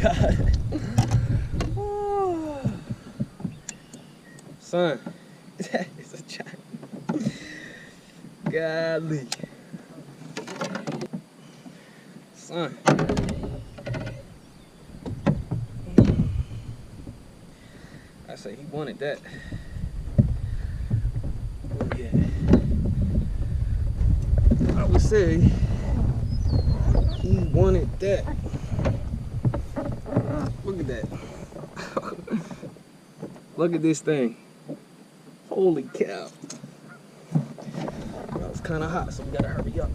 God. Oh. Son, that is a giant. Golly. Son. I say he wanted that. Oh yeah. I would say he wanted that. Look at that. Look at this thing. Holy cow. Well, it's kind of hot, so we gotta hurry up.